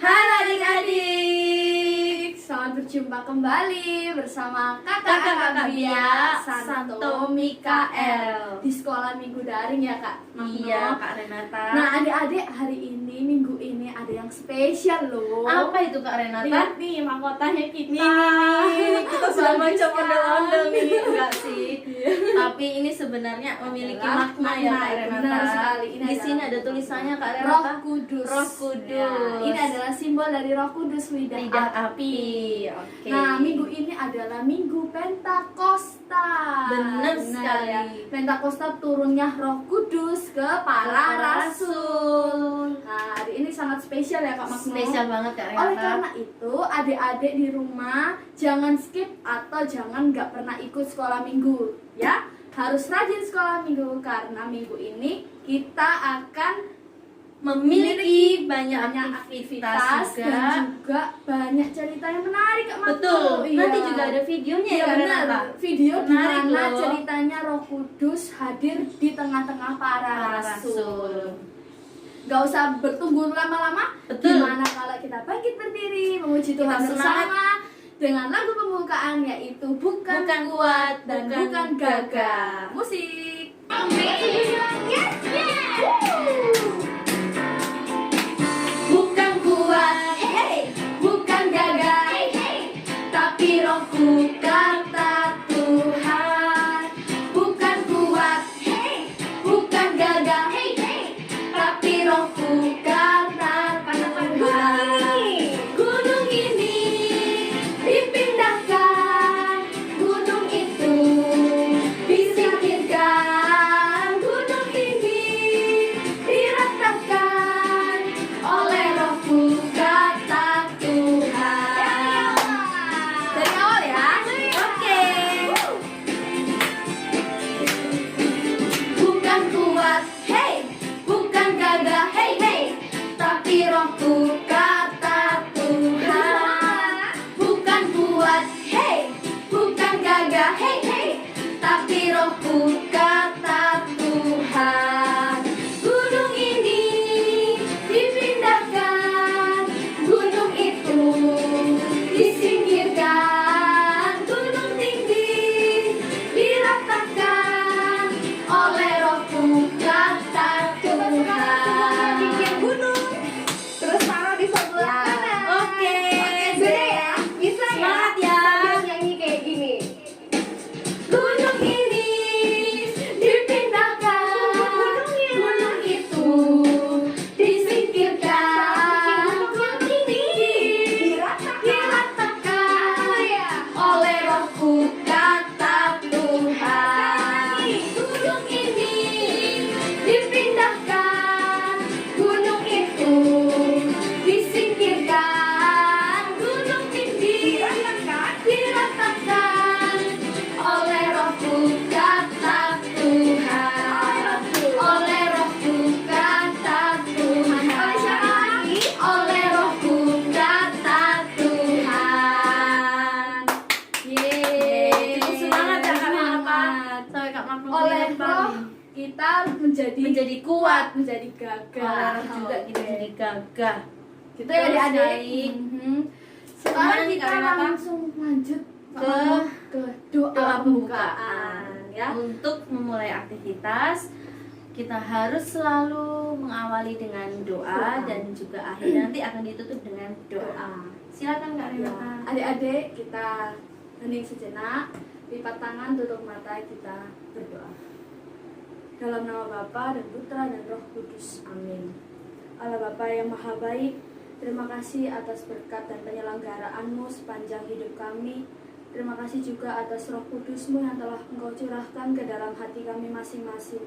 Halo adik-adik, selamat berjumpa kembali bersama kakak Bia Santo Mikael di sekolah minggu daring ya kak. Iya Kak Renata. Nah adik-adik, hari ini minggu ini ada yang spesial loh. Apa itu Kak Renata? Lihat nih mahkotanya kita. Kita sudah baca Bagus ondel-ondel sekali. nih, enggak sih? Tapi ini sebenarnya memiliki makna ya Kak Renata. Benar sekali. Ini Di adalah sini ada tulisannya Kak Roh Renata. Kudus. Roh Kudus. Ya, ini adalah simbol dari Roh Kudus, lidah api. Oke. Nah, minggu ini adalah Minggu Pentakosta. Benar sekali. Ya. Pentakosta turunnya Roh Kudus ke para rasul. Nah, hari ini sangat spesial ya Kak Makno. Spesial banget Kak Renata. Oleh karena itu, adik-adik di rumah jangan skip atau jangan nggak pernah ikut sekolah minggu, ya. Harus rajin sekolah minggu karena minggu ini kita akan memiliki banyak aktivitas juga. dan juga banyak cerita yang menarik Kak Makno. Betul. Iya. Nanti juga ada videonya Iya ya Kak benar, Renata. video di Menarik mana loh. ceritanya Roh Kudus hadir di tengah-tengah para rasul. Gak usah bertunggu lama-lama. Betul. Gimana kalau kita bangkit berdiri memuji Kita Tuhan semangat. bersama dengan lagu pembukaan yaitu bukan kuat dan bukan gagah. Musik. Bukan kuat, bukan gagah, tapi rohku kata Tuhan. Bukan kuat, bukan gagah, tapi rohku kata Tuhan. Gunung ini dipindahkan, gunung itu disingkirkan, gunung ini diratakan oleh rohku kata Tuhan. Dari awal ya. Oke. Bukan kuat, bukan gagah, tapi rohku kata Tuhan. Bukan kuat, bukan gagah, tapi rohku kata Tuhan. Gunung ini dipindahkan, gunung itu disingkirkan, gunung tinggi diratakan oleh rohku kata Tuhan. Bikin gunung, terus taruh di sebelah kanan. Oke. Sudah ya? Bisa ya? Semangat ya. Sambil nyanyi kayak gini. Gunung ini dipindahkan, gunung itu disingkirkan, gunung tinggi diratakan oleh rohku kata Tuhan. Gunung ini dipindahkan, gunung itu disingkirkan, gunung tinggi diratakan oleh rohku kata Tuhan. Oleh rohku kata Tuhan. Oleh rohku kata Tuhan. Yeay. Cukup semangat ya Kak Renata. Semangat. Sampai Kak Makno Oleh bilang roh tadi. kita menjadi kuat. menjadi Oleh gagah. roh juga kita Oke. jadi gagah. Gitu ya Terus adik-adik. baik. Sekarang Gimana nih, kita Kak Renata? langsung lanjut Ke doa doa pembukaan ya. Untuk memulai aktivitas kita harus selalu mengawali dengan doa Doa. dan juga akhirnya nanti akan ditutup dengan doa. Silakan Kak Ya, Renata. adik-adik kita hening sejenak, lipat tangan, tutup mata, kita berdoa. Dalam nama Bapa dan Putra dan Roh Kudus, amin. Allah Bapa yang maha baik, terima kasih atas berkat dan penyelenggaraanmu sepanjang hidup kami. Terima kasih juga atas Roh Kudus-Mu yang telah Engkau curahkan ke dalam hati kami masing-masing.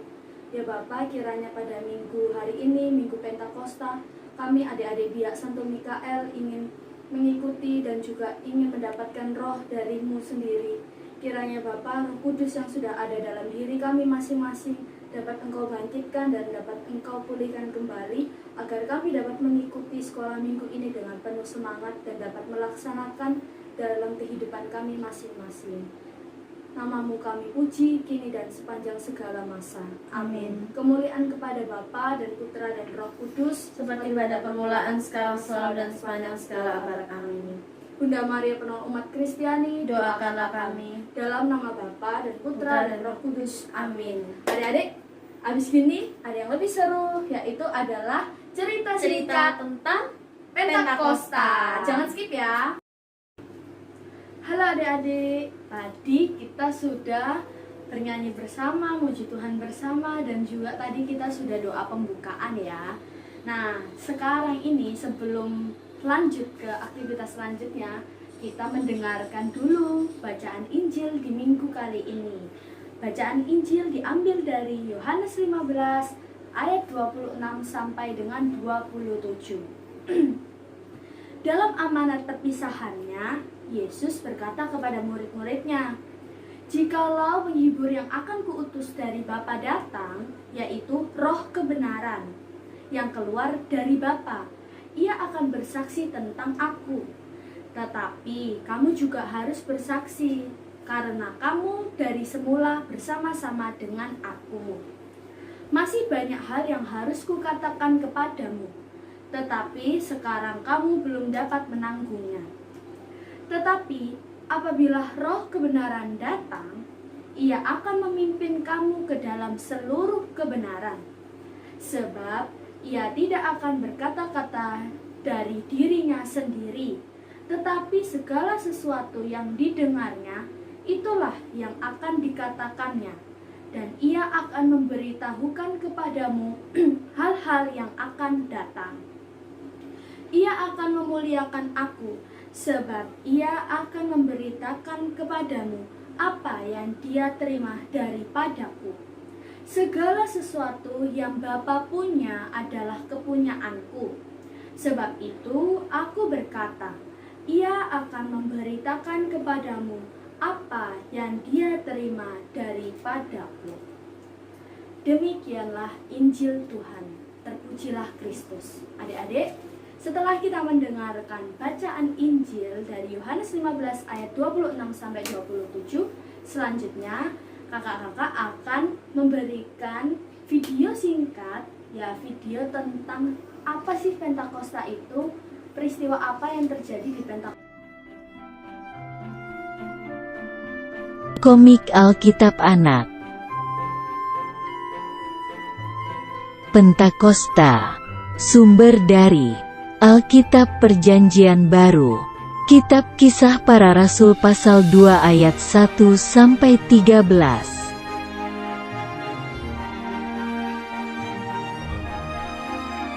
Ya Bapa, kiranya pada minggu hari ini, Minggu Pentakosta, kami adik-adik Bia Santo Mikael ingin mengikuti dan juga ingin mendapatkan roh dari-Mu sendiri. Kiranya Bapa, Roh Kudus yang sudah ada dalam diri kami masing-masing dapat Engkau bangkitkan dan dapat Engkau pulihkan kembali, agar kami dapat mengikuti sekolah minggu ini dengan penuh semangat dan dapat melaksanakan dalam kehidupan kami masing-masing. Namamu kami puji, kini dan sepanjang segala masa. Amin. Kemuliaan kepada Bapa dan Putra dan Roh Kudus, Seperti pada permulaan, sekarang, selalu, dan sepanjang segala abad. Amin. Bunda Maria penolong umat Kristiani, Doakanlah kami. dalam nama Bapa dan Putra dan Roh Kudus. Amin. Adik-adik, abis gini ada yang lebih seru, yaitu adalah cerita Cerita singkat tentang Pentakosta. Jangan skip ya. Halo adik-adik, tadi kita sudah bernyanyi bersama, muji Tuhan bersama, dan juga tadi kita sudah doa pembukaan ya. Nah, sekarang ini sebelum lanjut ke aktivitas selanjutnya, kita mendengarkan dulu bacaan Injil di minggu kali ini. Bacaan Injil diambil dari Yohanes 15 ayat 26 sampai dengan 27. Dalam amanat perpisahannya, Yesus berkata kepada murid-muridnya, "Jikalau penghibur yang akan kuutus dari Bapa datang, yaitu Roh kebenaran yang keluar dari Bapa, ia akan bersaksi tentang aku. Tetapi kamu juga harus bersaksi, karena kamu dari semula bersama-sama dengan aku. Masih banyak hal yang harus kukatakan kepadamu, tetapi sekarang kamu belum dapat menanggungnya. Tetapi apabila Roh kebenaran datang, ia akan memimpin kamu ke dalam seluruh kebenaran. Sebab ia tidak akan berkata-kata dari dirinya sendiri, tetapi segala sesuatu yang didengarnya, itulah yang akan dikatakannya. Dan ia akan memberitahukan kepadamu hal-hal yang akan datang. Ia akan memuliakan aku, sebab ia akan memberitakan kepadamu apa yang dia terima daripadaku. Segala sesuatu yang Bapa punya adalah kepunyaanku. Sebab itu aku berkata, ia akan memberitakan kepadamu apa yang dia terima daripadaku." Demikianlah Injil Tuhan. Terpujilah Kristus. Adik-adik, setelah kita mendengarkan bacaan Injil dari Yohanes 15 ayat 26 sampai 27, selanjutnya kakak-kakak akan memberikan video singkat, ya, video tentang apa sih Pentakosta itu, peristiwa apa yang terjadi di Pentakosta. Komik Alkitab Anak. Pentakosta. Sumber dari Alkitab Perjanjian Baru, Kitab Kisah Para Rasul pasal 2 ayat 1 sampai 13.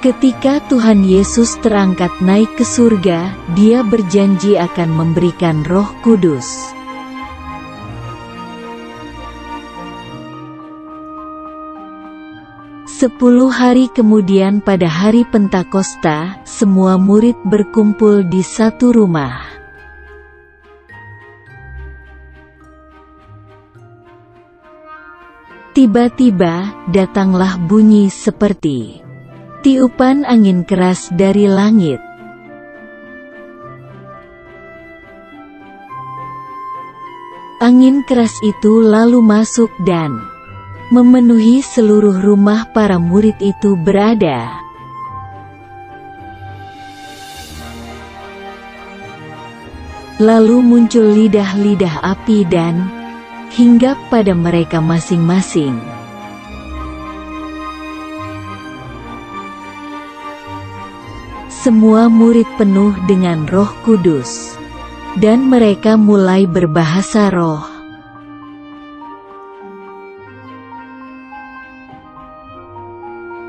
Ketika Tuhan Yesus terangkat naik ke surga, Dia berjanji akan memberikan Roh Kudus. 10 hari kemudian pada hari Pentakosta, semua murid berkumpul di satu rumah. Tiba-tiba, datanglah bunyi seperti tiupan angin keras dari langit. Angin keras itu lalu masuk dan memenuhi seluruh rumah para murid itu berada. Lalu muncul lidah-lidah api dan hinggap pada mereka masing-masing. Semua murid penuh dengan Roh Kudus, dan mereka mulai berbahasa roh.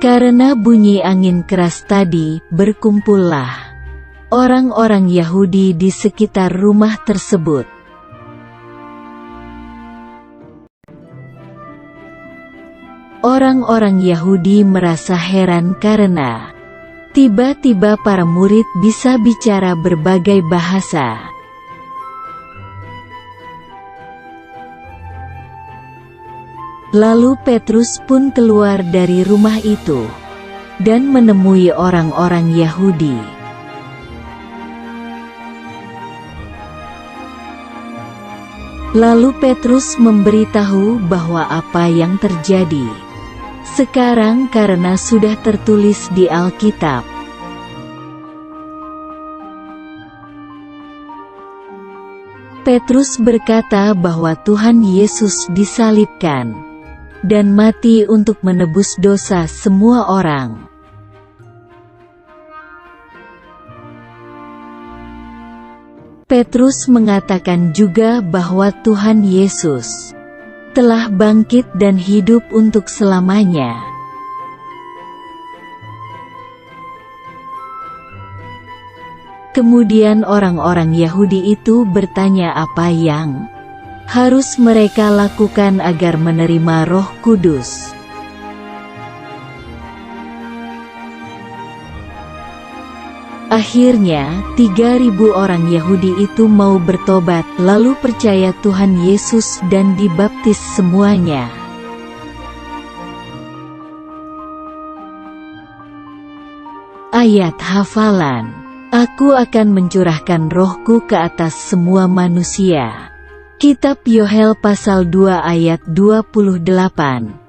Karena bunyi angin keras tadi, berkumpullah orang-orang Yahudi di sekitar rumah tersebut. Orang-orang Yahudi merasa heran karena tiba-tiba para murid bisa bicara berbagai bahasa. Lalu Petrus pun keluar dari rumah itu dan menemui orang-orang Yahudi. Lalu Petrus memberitahu bahwa apa yang terjadi sekarang karena sudah tertulis di Alkitab. Petrus berkata bahwa Tuhan Yesus disalibkan dan mati untuk menebus dosa semua orang. Petrus mengatakan juga bahwa Tuhan Yesus telah bangkit dan hidup untuk selamanya. Kemudian orang-orang Yahudi itu bertanya apa yang harus mereka lakukan agar menerima Roh Kudus. Akhirnya, 3.000 orang Yahudi itu mau bertobat, lalu percaya Tuhan Yesus dan dibaptis semuanya. Ayat hafalan: Aku akan mencurahkan rohku ke atas semua manusia. Kitab Yoel pasal 2 ayat 28.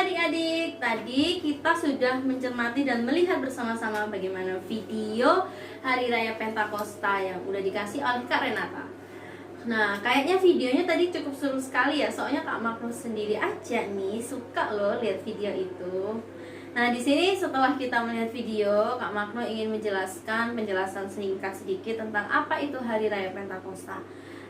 Adik-adik, tadi kita sudah mencermati dan melihat bersama-sama bagaimana video Hari Raya Pentakosta yang udah dikasih oleh Kak Renata. Nah, kayaknya videonya tadi cukup seru sekali ya, soalnya Kak Magno sendiri aja nih suka loh lihat video itu. Nah, di sini setelah kita melihat video, Kak Magno ingin menjelaskan penjelasan singkat sedikit tentang apa itu Hari Raya Pentakosta.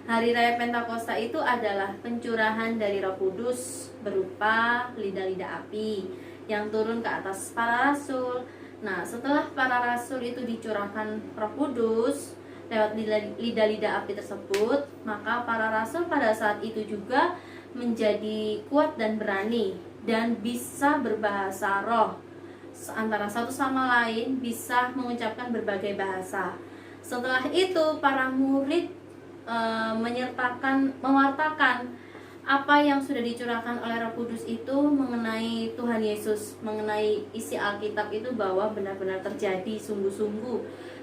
Hari Raya Pentakosta itu adalah pencurahan dari Roh Kudus berupa lidah-lidah api yang turun ke atas para rasul. Nah, setelah para rasul itu dicurahkan Roh Kudus lewat lidah-lidah api tersebut, maka para rasul pada saat itu juga menjadi kuat dan berani dan bisa berbahasa roh antara satu sama lain, bisa mengucapkan berbagai bahasa. Setelah itu para murid mewartakan apa yang sudah dicurahkan oleh Roh Kudus itu mengenai Tuhan Yesus, mengenai isi Alkitab itu bahwa benar-benar terjadi sungguh-sungguh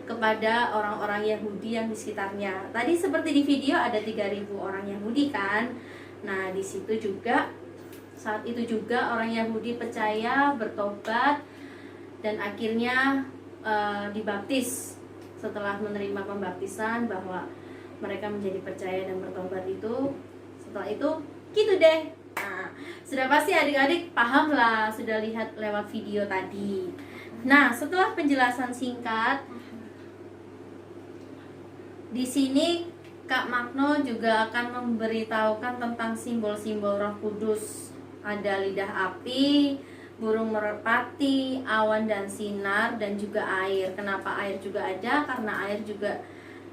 kepada orang-orang Yahudi yang di sekitarnya. Tadi seperti di video ada 3.000 orang Yahudi kan. Nah, di situ juga saat itu juga orang Yahudi percaya, bertobat dan akhirnya dibaptis. Setelah menerima pembaptisan bahwa mereka menjadi percaya dan bertobat itu, setelah itu gitu deh. Nah, sudah pasti adik-adik paham lah, sudah lihat lewat video tadi. Nah, setelah penjelasan singkat, di sini Kak Magno juga akan memberitahukan tentang simbol-simbol Roh Kudus. Ada lidah api, burung merpati, awan dan sinar, dan juga air. Kenapa air juga ada? Karena air juga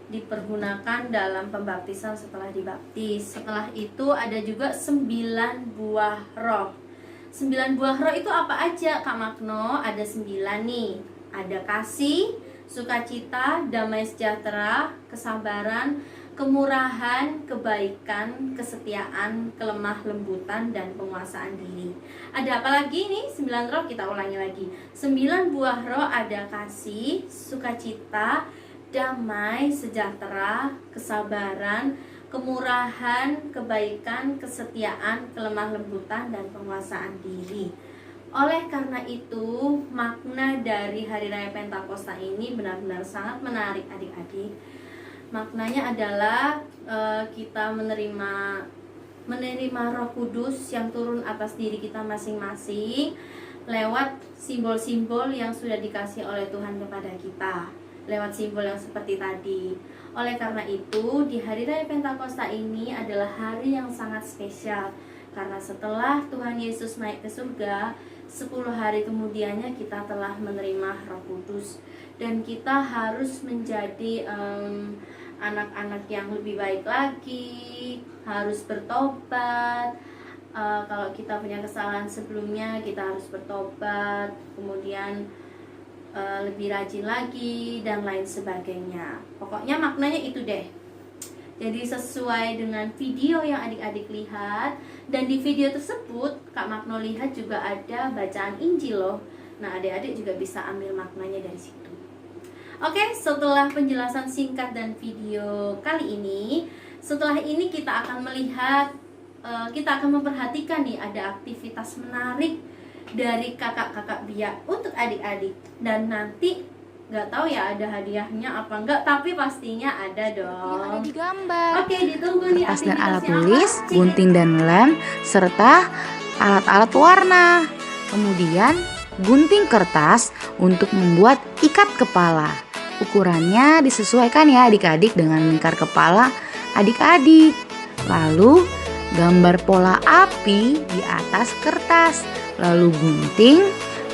dipergunakan dalam pembaptisan setelah dibaptis. Setelah itu ada juga 9 buah roh. 9 buah roh itu apa aja Kak Magno? Ada 9 nih. Ada kasih, sukacita, damai sejahtera, kesabaran, kemurahan, kebaikan, kesetiaan, kelemah lembutan, dan penguasaan diri. Ada apa lagi nih? 9 roh, kita ulangi lagi. 9 buah roh ada kasih, sukacita, damai, sejahtera, kesabaran, kemurahan, kebaikan, kesetiaan, kelemah lembutan, dan penguasaan diri. Oleh karena itu, makna dari Hari Raya Pentakosta ini benar-benar sangat menarik adik-adik. Maknanya adalah kita menerima Roh Kudus yang turun atas diri kita masing-masing lewat simbol-simbol yang sudah dikasih oleh Tuhan kepada kita, lewat simbol yang seperti tadi. Oleh karena itu, di Hari Raya Pentakosta ini adalah hari yang sangat spesial, karena setelah Tuhan Yesus naik ke surga, 10 hari kemudiannya kita telah menerima Roh Kudus, dan kita harus menjadi anak-anak yang lebih baik lagi, harus bertobat. Kalau kita punya kesalahan sebelumnya, kita harus bertobat, kemudian lebih rajin lagi, dan lain sebagainya. Pokoknya maknanya itu deh. Jadi sesuai dengan video yang adik-adik lihat, dan di video tersebut Kak Magno lihat juga ada bacaan Injil loh. Nah, adik-adik juga bisa ambil maknanya dari situ. Oke, setelah penjelasan singkat dan video kali ini, setelah ini kita akan melihat, kita akan memperhatikan nih ada aktivitas menarik dari kakak-kakak biak untuk adik-adik. Dan nanti nggak tahu ya ada hadiahnya apa enggak, tapi pastinya ada dong. Yang ada di gambar. Oke, ditunggu nih Kertas dan alat aktivitasnya tulis, apa? gunting dan lem, serta alat-alat warna. Kemudian gunting kertas untuk membuat ikat kepala. Ukurannya disesuaikan ya adik-adik dengan lingkar kepala adik-adik. Lalu gambar pola api di atas kertas. Lalu gunting,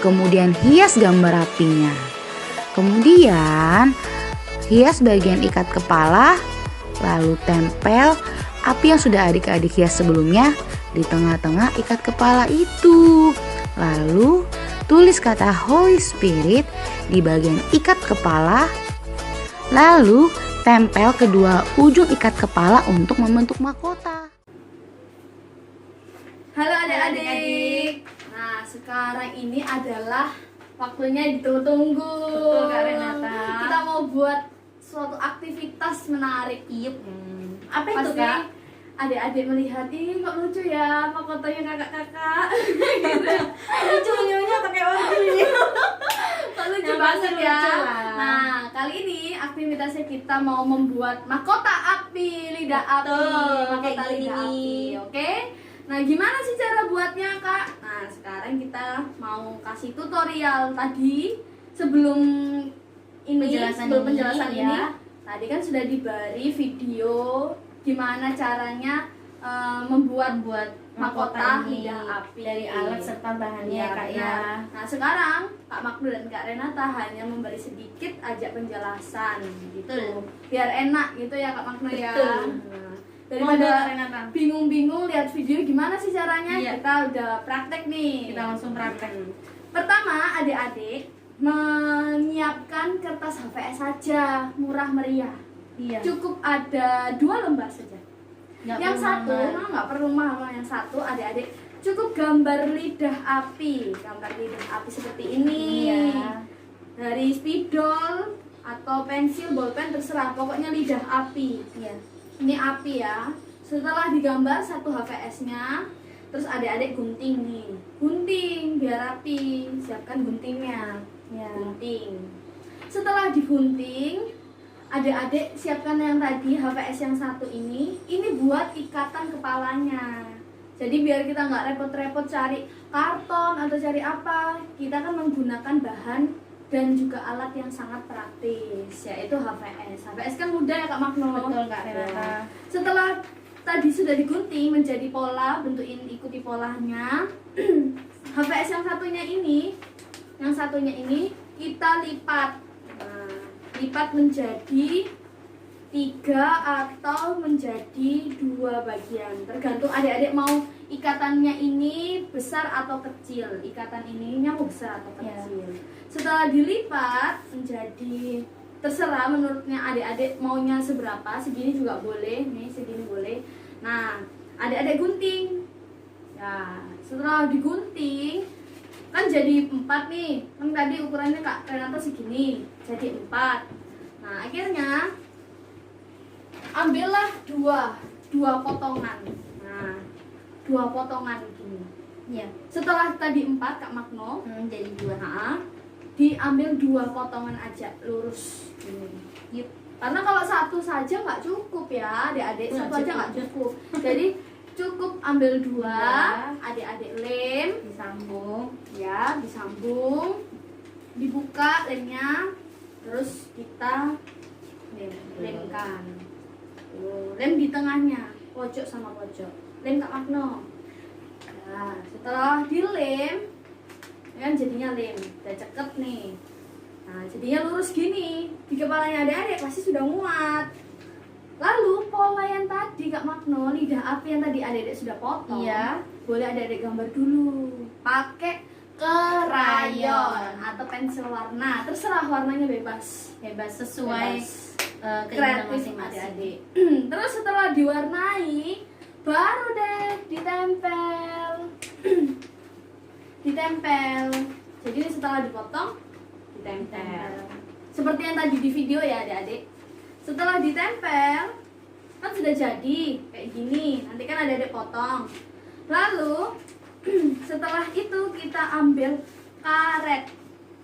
kemudian hias gambar apinya. Kemudian hias bagian ikat kepala, lalu tempel api yang sudah adik-adik hias sebelumnya di tengah-tengah ikat kepala itu. Lalu tulis kata Holy Spirit di bagian ikat kepala. Lalu tempel kedua ujung ikat kepala untuk membentuk mahkota. Halo adik-adik. Nah, sekarang ini adalah waktunya ditunggu-tunggu. Betul, Kak Renata. Kita mau buat suatu aktivitas menarik. Yup. Apa itu, Pasti Kak? adik-adik melihat, ih kok lucu ya mahkotanya kakak-kakak. Lucu nyonya pakai orbi. Kok lucu Yang banget pasti ya. lucu lah. Nah, kali ini aktivitasnya kita mau membuat mahkota api, lidah api. Betul, Mahkota kayak gini lidah api, nih. oke? Nah, gimana sih cara buatnya, Kak? Nah, sekarang kita mau kasih tutorial tadi sebelum penjelasan ini, ini. ya. Tadi kan sudah diberi video gimana caranya membuat mahkota ini lidah api dari alat serta bahannya, Iya, Kak benar. ya. Nah, sekarang Kak Magno dan Kak Renata hanya memberi sedikit aja penjelasan gitu. Betul. Biar enak gitu ya Kak Magno ya. Betul. Nah, Monggo, Kak daripada Renata. bingung-bingung lihat video gimana sih caranya, Iya. kita udah praktek nih. Kita langsung praktek. Pertama, adik-adik menyiapkan kertas HVS saja, murah meriah. Iya. Cukup ada 2 lembar saja. Nggak Yang perlu satu, mahal. nggak perlu mahal. Yang satu, adik-adik cukup gambar lidah api, gambar lidah api seperti ini. Iya. Dari spidol atau pensil, bolpen terserah, pokoknya lidah api. Iya. Ini api ya. Setelah digambar satu HVS-nya, terus adik-adik gunting nih, gunting biar rapi. Siapkan guntingnya, Ya. gunting. Setelah digunting, adik-adik siapkan yang tadi HVS yang satu ini buat ikatan kepalanya. Jadi biar kita nggak repot-repot cari karton atau cari apa, kita kan menggunakan bahan dan juga alat yang sangat praktis, yaitu HVS. HVS kan mudah ya Kak Magno. Betul, Kak Renata. Ya. Setelah tadi sudah digunting menjadi pola, ikuti polanya. HVS yang satunya ini kita lipat. Nah, lipat menjadi 3 atau menjadi 2 bagian, tergantung adik-adik mau ikatannya ini besar atau kecil. Ikatan ininya mau besar atau Ya. kecil. Setelah dilipat menjadi terserah menurutnya adik-adik maunya seberapa, segini juga boleh, nih segini boleh. Nah, adik-adik gunting. Ya, setelah digunting kan jadi 4 nih. Kan tadi ukurannya Kak Renata segini, jadi 4. Nah, akhirnya ambillah dua potongan. Nah, 2 potongan gini. Ya. Setelah tadi 4 Kak Magno, Jadi 2. nah, diambil 2 potongan aja lurus gini. Yup. Karena kalau satu saja nggak cukup ya, adik-adik, Nggak satu aja cukup. nggak cukup. Jadi cukup ambil 2, Dua. adik-adik lem, Disambung. ya, disambung, dibuka lemnya, terus kita lemkan. Tuh, lem di tengahnya, pojok sama pojok. Lem Kak Magno. Nah, setelah dilem, kan jadinya lem, udah cekep nih. Nah, jadinya lurus gini. Di kepalanya adik-adik pasti sudah muat. Lalu pola yang tadi Kak Magno, lidah api yang tadi adik-adik sudah potong. Iya. Boleh adik-adik gambar dulu. Pakai krayon atau pensil warna. Terserah warnanya bebas. Bebas sesuai Bebas. keinginan Kreatif masing-masing. adik-adik. Terus setelah diwarnai, baru deh ditempel. Ditempel. Jadi ini setelah dipotong, ditempel. Seperti yang tadi di video ya adik-adik. Setelah ditempel, kan sudah jadi kayak gini. Nanti kan adik-adik potong. Lalu setelah itu kita ambil karet.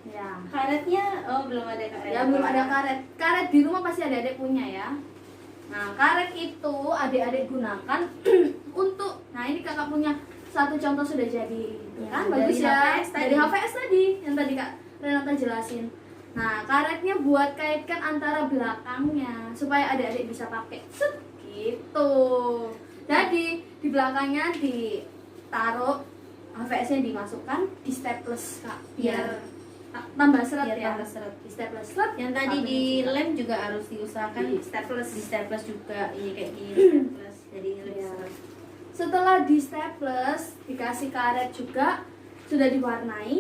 Ya. Karetnya belum ada karet. Ya belum ada karet. Karet di rumah pasti adik-adik punya ya. Nah, karet itu adik-adik gunakan untuk, nah ini kakak punya satu contoh sudah jadi. Ya, Kan dari bagus ya. HVS tadi. Dari HVS tadi yang tadi Kak Renata jelasin. Nah, karetnya buat kaitkan antara belakangnya supaya adik-adik bisa pakai. Set gitu. Jadi di belakangnya ditaruh, HVS-nya dimasukkan, di staples Kak. Biar tambah seret Biar ya. tambah seret. Di staples seret. Yang tadi satunya di juga. lem juga harus diusahakan Di staples. di staples juga. Iya kayak gini staples. Jadi ini lebih Iya. seret. Setelah di staples, dikasih karet juga, sudah diwarnai.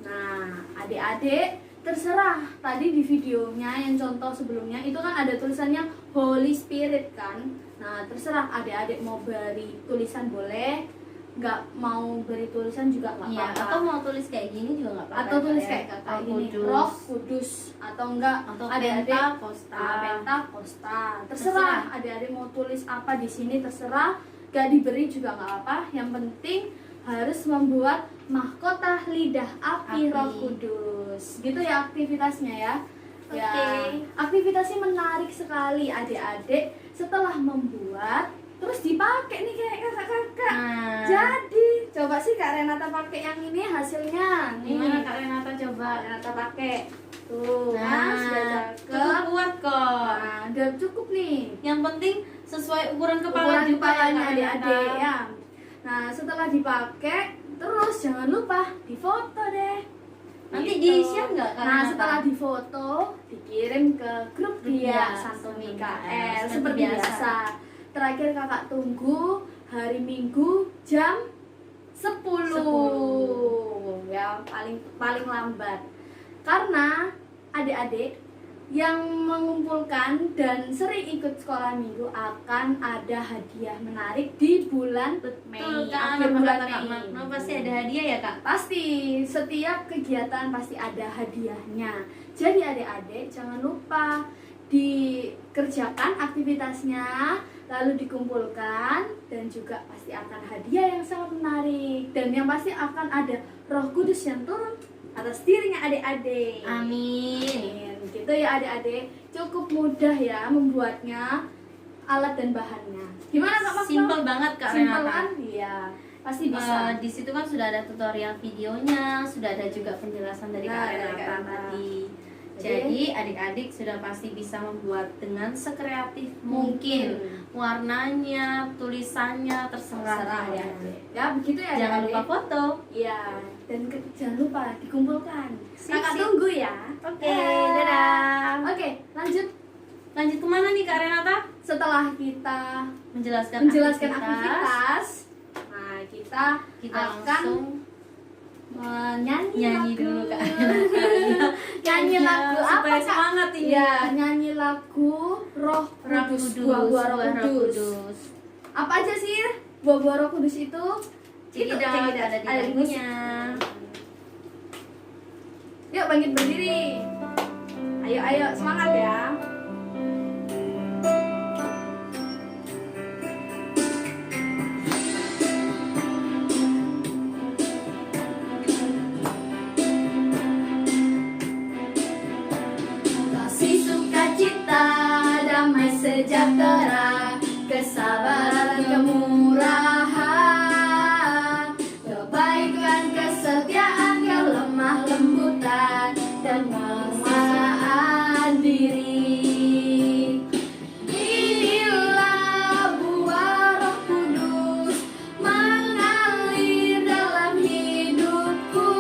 Nah, adik-adik terserah. Tadi di videonya yang contoh sebelumnya itu kan ada tulisannya Holy Spirit kan. Nah, terserah adik-adik mau beri tulisan boleh, nggak mau beri tulisan juga nggak Iya, apa-apa. atau mau tulis kayak gini juga nggak apa-apa. Atau tulis ya. kayak kakak Roh ini, Kudus. Roh Kudus, atau enggak Atau adik-adik Pentakosta. Pentakosta. Terserah adik-adik mau tulis apa di sini, terserah. Gak diberi juga nggak apa. Yang penting harus membuat mahkota lidah api Api. Roh Kudus. Gitu ya aktivitasnya ya. Ya, Oke. aktivitasnya menarik sekali adik-adik. Setelah membuat, terus dipakai nih kayak kakak-kakak. Nah, Jadi, coba sih Kak Renata pakai yang ini hasilnya. Nih, gimana Kak Renata coba? Renata pakai. Tuh, Nah, kan sudah cukup cakep. kuat kok. Nah, udah cukup nih. Yang penting sesuai ukuran kepala Ukuran juga kepalanya Kak adik-adik Renata. ya. Nah, setelah dipakai, terus jangan lupa difoto deh. Nanti Gitu. di-share nggak, Kak Nah, Renata? setelah difoto, dikirim ke grup dia dia, Santo Santo Mikael Mikael, seperti seperti biasa. Terakhir kakak tunggu hari Minggu jam 10. Ya, paling lambat. Karena adik-adik yang mengumpulkan dan sering ikut sekolah minggu akan ada hadiah menarik di bulan Mei. Kan, Akhir bulan Kak Mei. Magno pasti ada hadiah ya Kak? Pasti, setiap kegiatan pasti ada hadiahnya. Jadi adik-adik jangan lupa dikerjakan aktivitasnya, lalu dikumpulkan, dan juga pasti akan hadiah yang sangat menarik. Dan yang pasti akan ada Roh Kudus yang turun atas dirinya adik-adik. Amin. Gitu ya adik-adik, cukup mudah ya membuatnya, alat dan bahannya. Gimana Kak Magno? Simpel banget Kak Simpel Renata. kan? Iya, pasti bisa. Di situ kan sudah ada tutorial videonya, sudah ada juga penjelasan dari Nah, Kak dari Renata Kak Renata. tadi. Jadi- Jadi adik-adik sudah pasti bisa membuat dengan sekreatif mungkin. Warnanya, tulisannya terserah Terserah ya. adik-adik. Ya begitu ya. Jangan adik-adik. lupa foto. Iya, dan jangan lupa dikumpulkan. Sip, Kakak sip. tunggu ya. Oke, dadah. Oke, lanjut. Lanjut kemana nih Kak Renata? Setelah kita Menjelaskan menjelaskan aktivitas, nah kita kita akan langsung menyanyi Nyanyi lagu. dulu Kak. Nyanyi lagu apa supaya Kak? semangat ini. Ya, nyanyi lagu Roh Roh Kudus, Kudus, buah-buah Roh buah Kudus. Apa aja sih buah-buah Roh Kudus itu? Cekidot, ada di ada lagunya. Yuk bangkit berdiri. Ayo semangat ya. Kasih sukacita, damai sejahtera, kesabaran, kemurahan, kebaikan, kesetiaan, kelemah lembutan, dan penguasaan diri. Inilah buah Roh Kudus mengalir dalam hidupku.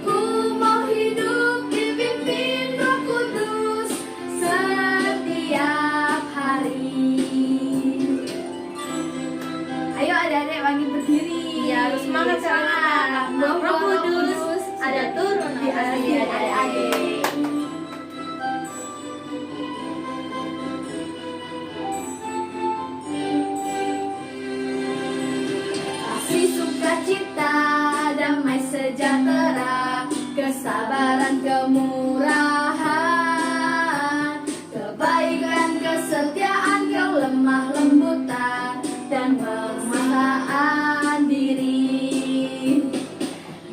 Ku mau hidup dipimpin Roh Kudus setiap hari. Ayo adik-adik bangkit berdiri. Iya, harus semangat semangat. Roh Kudus ada turun di atas hati diri adik-adik. Kasih sukacita, damai sejahtera, kesabaran, kemurahan, kebaikan, kesetiaan, kelemah lembutan, dan penguasaan diri.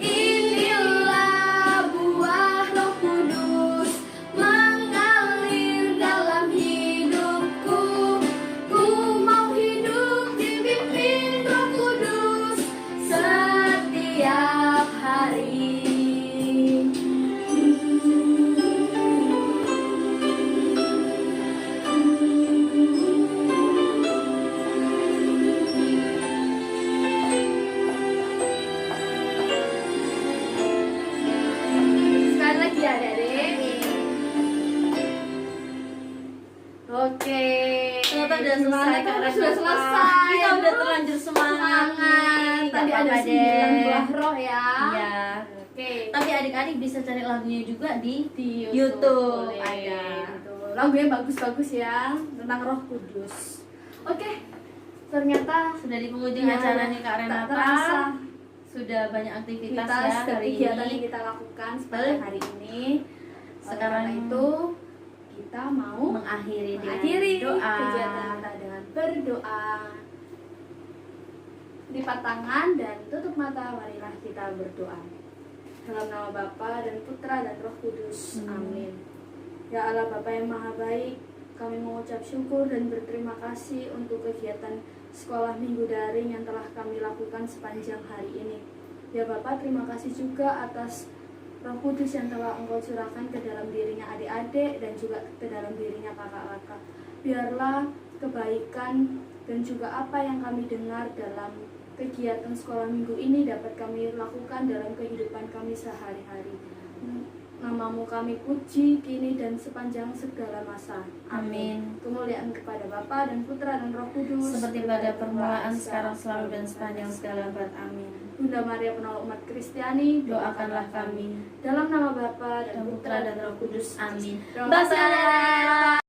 Inilah buah Roh Kudus mengalir dalam hidupku. Ku mau hidup dipimpin Roh Kudus setiap hari. Sekali lagi ya adik-adik. Oke. Ternyata udah selesai Kak Renata. Sudah selesai. Kita udah terlanjur semangat nih. Tadi Gak ada apa-apa 9 deh. buah roh ya. Iya. Oke. Tapi adik-adik bisa cari lagunya juga di Di YouTube. boleh. Ada. Gitu. Lagunya bagus-bagus ya tentang Roh Kudus. Oke. Ternyata Sudah di penghujung ya, acara nih Kak tak Renata. terasa Sudah banyak aktivitas kita ya hari kegiatan ini. yang kita lakukan sepanjang Betul. hari ini. Sekarang Karena itu kita mau Mengakhiri dengan mengakhiri doa. kegiatan kita dengan berdoa. Lipat tangan dan tutup mata, marilah kita berdoa. Dalam nama Bapa dan Putra dan Roh Kudus. Amin. Ya Allah Bapa yang Maha Baik, kami mengucap syukur dan berterima kasih untuk kegiatan sekolah minggu daring yang telah kami lakukan sepanjang hari ini. Ya Bapak, terima kasih juga atas Roh Kudus yang telah Engkau curahkan ke dalam dirinya adik-adik dan juga ke dalam dirinya kakak-kakak. Biarlah kebaikan dan juga apa yang kami dengar dalam kegiatan sekolah minggu ini dapat kami lakukan dalam kehidupan kami sehari-hari. Namamu kami puji kini dan sepanjang segala masa. Amin. Kemuliaan kepada Bapa dan Putra dan Roh Kudus, Seperti pada permulaan, sekarang, selalu, dan sepanjang segala abad. Amin. Bunda Maria penolong umat Kristiani, Doakanlah kami. dalam nama Bapa dan Dan Putra dan Roh Kudus. Amin. Terima kasih, adik-adik.